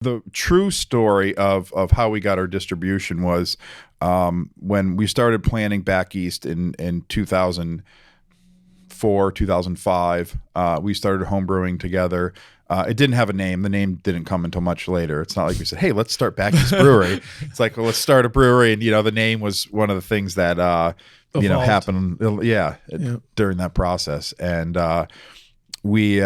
The true story of how we got our distribution was when we started planning Back East in 2004, 2005. We started home brewing together. It didn't have a name. The name didn't come until much later. It's not like we said, "Hey, let's start Back East Brewery." It's like, well, let's start a brewery, and the name was one of the things that happened. During that process, and we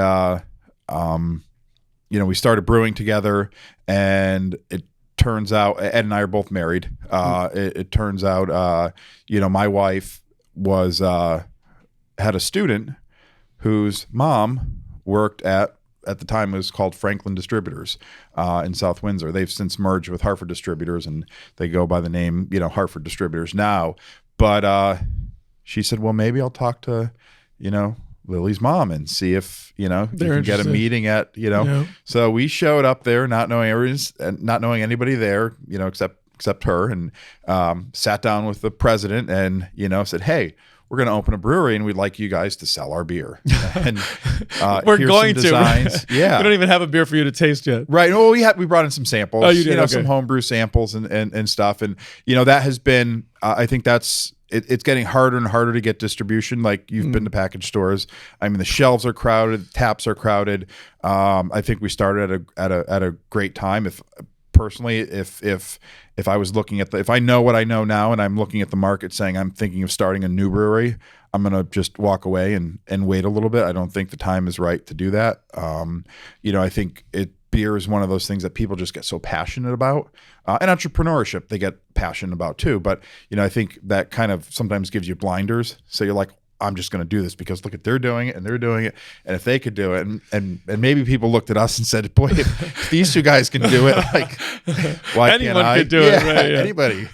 we started brewing together, and it turns out Ed and I are both married. It turns out, my wife was had a student whose mom worked at the time it was called Franklin Distributors in South Windsor. They've since merged with Hartford Distributors, and they go by the name, Hartford Distributors now. But she said, well, maybe I'll talk to, Lily's mom and see if, you can get a meeting at, Yeah. So we showed up there not knowing anybody there, except her, and sat down with the president and, said, hey, we're going to open a brewery and we'd like you guys to sell our beer. And we're going to. Designs. Yeah. We don't even have a beer for you to taste yet. Right. Well, we brought in some samples. Oh, you did? Okay. Some homebrew samples and stuff. And, that has been, I think it's getting harder and harder to get distribution. Like you've been to package stores. I mean, the shelves are crowded, taps are crowded. I think we started at a great time. If I was looking at if I know what I know now and I'm looking at the market saying I'm thinking of starting a new brewery, I'm going to just walk away and wait a little bit. I don't think the time is right to do that. I think beer is one of those things that people just get so passionate about, and entrepreneurship, they get passionate about too. But, I think that kind of sometimes gives you blinders. So you're like, I'm just going to do this because look at they're doing it and they're doing it. And if they could do it and maybe people looked at us and said, boy, if these two guys can do it, like why anyone can't I? could do it, right? Yeah. Anybody.